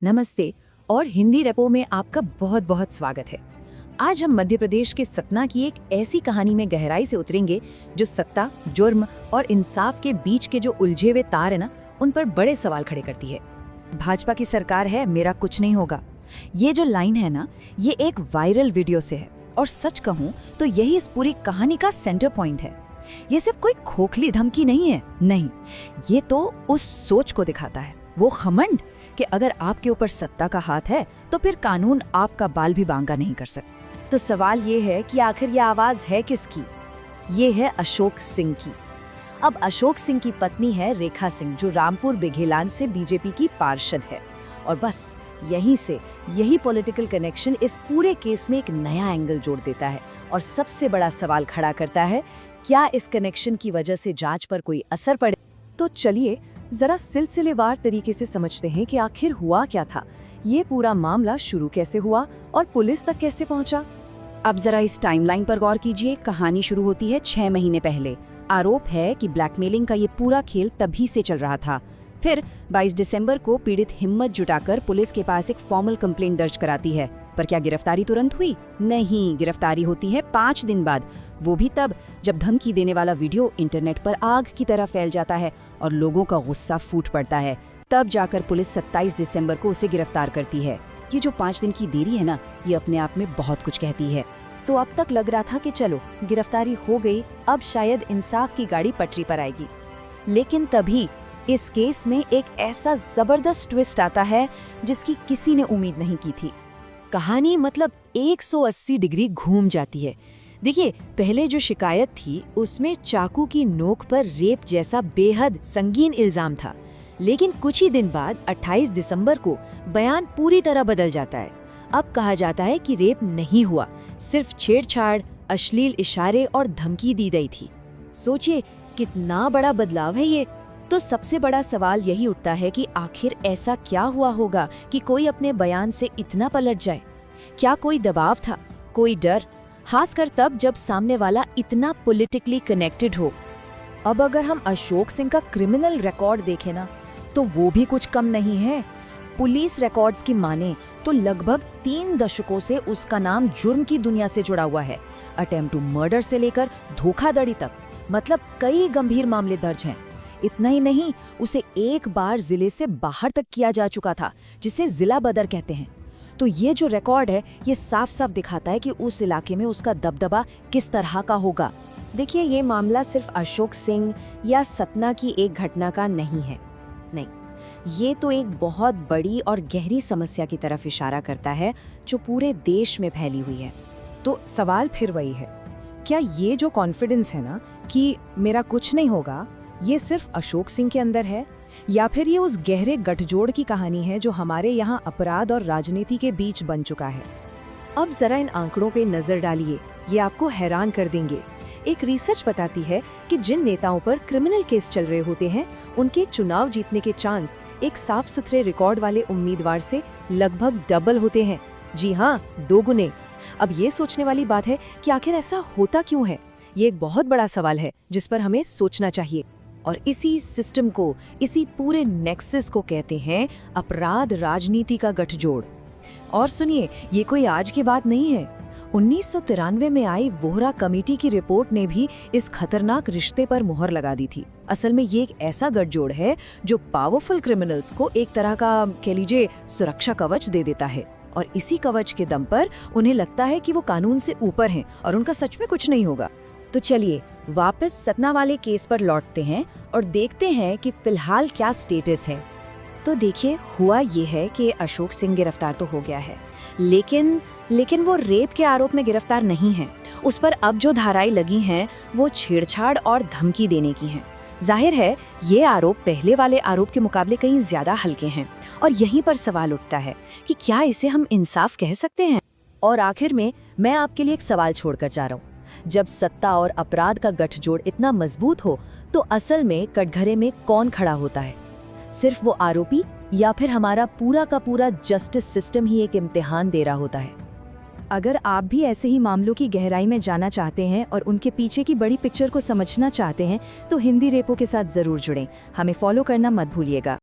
नमस्ते और हिंदी रेपो में आपका बहुत बहुत स्वागत है। आज हम मध्य प्रदेश के सतना की एक ऐसी कहानी में गहराई से उतरेंगे जो सत्ता, जुर्म और इंसाफ के बीच के जो उलझे हुए तार है ना, उन पर बड़े सवाल खड़े करती है। भाजपा की सरकार है, मेरा कुछ नहीं होगा। ये जो लाइन है ना, ये एक वायरल वीडियो से है और सच कहूँ तो यही इस पूरी कहानी का सेंटर पॉइंट है। ये सिर्फ कोई खोखली धमकी नहीं है, नहीं, ये तो उस सोच को दिखाता है, वो घमंड कि अगर आपके ऊपर सत्ता का हाथ है तो फिर कानून आपका बाल भी बांका नहीं कर सकता। तो सवाल ये है कि आखिर ये आवाज है किसकी? ये है अशोक सिंह की। अब अशोक सिंह की पत्नी है रेखा सिंह, जो रामपुर बिघेलान से बीजेपी की पार्षद है। और बस यही पॉलिटिकल कनेक्शन इस पूरे केस में एक नया एंगल जोड़ देता है और सबसे बड़ा सवाल खड़ा करता है, क्या इस कनेक्शन की वजह से जांच पर कोई असर पड़े? तो चलिए जरा सिलसिलेवार तरीके से समझते हैं कि आखिर हुआ क्या था, ये पूरा मामला शुरू कैसे हुआ और पुलिस तक कैसे पहुंचा। अब जरा इस टाइमलाइन पर गौर कीजिए। कहानी शुरू होती है 6 महीने पहले। आरोप है कि ब्लैकमेलिंग का ये पूरा खेल तभी से चल रहा था। फिर 22 दिसंबर को पीड़ित हिम्मत जुटाकर पुलिस के पास एक फॉर्मल कंप्लेंट दर्ज कराती है। पर क्या गिरफ्तारी तुरंत हुई? नहीं, गिरफ्तारी होती है 5 दिन बाद, वो भी तब जब धमकी देने वाला वीडियो इंटरनेट पर आग की तरह फैल जाता है और लोगों का गुस्सा फूट पड़ता है। तब जाकर पुलिस 27 दिसंबर को उसे गिरफ्तार करती है। ये जो 5 दिन की देरी है ना, ये अपने आप में बहुत कुछ कहती है। तो अब तक लग रहा था कि चलो गिरफ्तारी हो गई, अब शायद इंसाफ की गाड़ी पटरी पर आएगी। लेकिन तभी इस केस में एक ऐसा जबरदस्त ट्विस्ट आता है जिसकी किसी ने उम्मीद नहीं की थी। कहानी मतलब 180 डिग्री घूम जाती है। देखिए, पहले जो शिकायत थी उसमें चाकू की नोक पर रेप जैसा बेहद संगीन इल्जाम था, लेकिन कुछ ही दिन बाद 28 दिसंबर को बयान पूरी तरह बदल जाता है। अब कहा जाता है कि रेप नहीं हुआ, सिर्फ छेड़छाड़, अश्लील इशारे और धमकी दी गई थी। सोचिए कितना बड़ा बदलाव है ये। तो सबसे बड़ा सवाल यही उठता है कि आखिर ऐसा क्या हुआ होगा कि कोई अपने बयान से इतना पलट जाए? क्या कोई दबाव था, कोई डर, खासकर तब जब सामने वाला इतना पॉलिटिकली कनेक्टेड हो? अब अगर हम अशोक सिंह का क्रिमिनल रिकॉर्ड देखें ना, तो वो भी कुछ कम नहीं है। पुलिस रिकॉर्ड्स की माने तो लगभग 3 दशकों से उसका नाम जुर्म की दुनिया से जुड़ा हुआ है। अटेम्प्ट टू मर्डर से लेकर धोखाधड़ी तक, मतलब कई गंभीर मामले दर्ज हैं। इतना ही नहीं, उसे एक बार जिले से बाहर तक किया जा चुका था, जिसे जिला बदर कहते हैं। तो ये जो रिकॉर्ड है, ये साफ साफ दिखाता है कि उस इलाके में उसका दबदबा किस तरह का होगा। देखिए, ये मामला सिर्फ अशोक सिंह या सतना की एक घटना का नहीं है, नहीं, ये तो एक बहुत बड़ी और गहरी समस्या की तरफ इशारा करता है जो पूरे देश में फैली हुई है। तो सवाल फिर वही है, क्या ये जो कॉन्फिडेंस है ना कि मेरा कुछ नहीं होगा, ये सिर्फ अशोक सिंह के अंदर है, या फिर ये उस गहरे गठजोड़ की कहानी है जो हमारे यहाँ अपराध और राजनीति के बीच बन चुका है? अब जरा इन आंकड़ों पे नजर डालिए, ये आपको हैरान कर देंगे। एक रिसर्च बताती है कि जिन नेताओं पर क्रिमिनल केस चल रहे होते हैं, उनके चुनाव जीतने के चांस एक साफ सुथरे रिकॉर्ड वाले उम्मीदवार से लगभग डबल होते हैं। जी हाँ, 2 गुने। अब ये सोचने वाली बात है कि आखिर ऐसा होता क्यों है? ये एक बहुत बड़ा सवाल है जिस पर हमें सोचना चाहिए। और इसी सिस्टम को, इसी पूरे नेक्सस को कहते हैं अपराध राजनीति का गठजोड़। और सुनिए, ये कोई आज की बात नहीं है। 1993 में आई वोहरा कमेटी की रिपोर्ट ने भी इस खतरनाक रिश्ते पर मुहर लगा दी थी। असल में ये एक ऐसा गठजोड़ है जो पावरफुल क्रिमिनल्स को एक तरह का, कह लीजिए, सुरक्षा कवच दे देता है। और इसी कवच के दम पर उन्हें लगता है कि वो कानून से ऊपर हैं और उनका सच में कुछ नहीं होगा। तो चलिए वापस सतना वाले केस पर लौटते हैं और देखते हैं कि फिलहाल क्या स्टेटस है। तो देखिए, हुआ ये है कि अशोक सिंह गिरफ्तार तो हो गया है, लेकिन वो रेप के आरोप में गिरफ्तार नहीं है। उस पर अब जो धाराएं लगी हैं वो छेड़छाड़ और धमकी देने की हैं। जाहिर है ये आरोप पहले वाले आरोप के मुकाबले कहीं ज्यादा हल्के हैं और यहीं पर सवाल उठता है कि क्या इसे हम इंसाफ कह सकते हैं? और आखिर में मैं आपके लिए एक सवाल छोड़कर जा रहा हूँ। जब सत्ता और अपराध का गठजोड़ इतना मजबूत हो तो असल में कटघरे में कौन खड़ा होता है? सिर्फ वो आरोपी, या फिर हमारा पूरा का पूरा जस्टिस सिस्टम ही एक इम्तिहान दे रहा होता है? अगर आप भी ऐसे ही मामलों की गहराई में जाना चाहते हैं और उनके पीछे की बड़ी पिक्चर को समझना चाहते हैं तो हिंदी रेपो के साथ जरूर जुड़ें। हमें फॉलो करना मत भूलिएगा।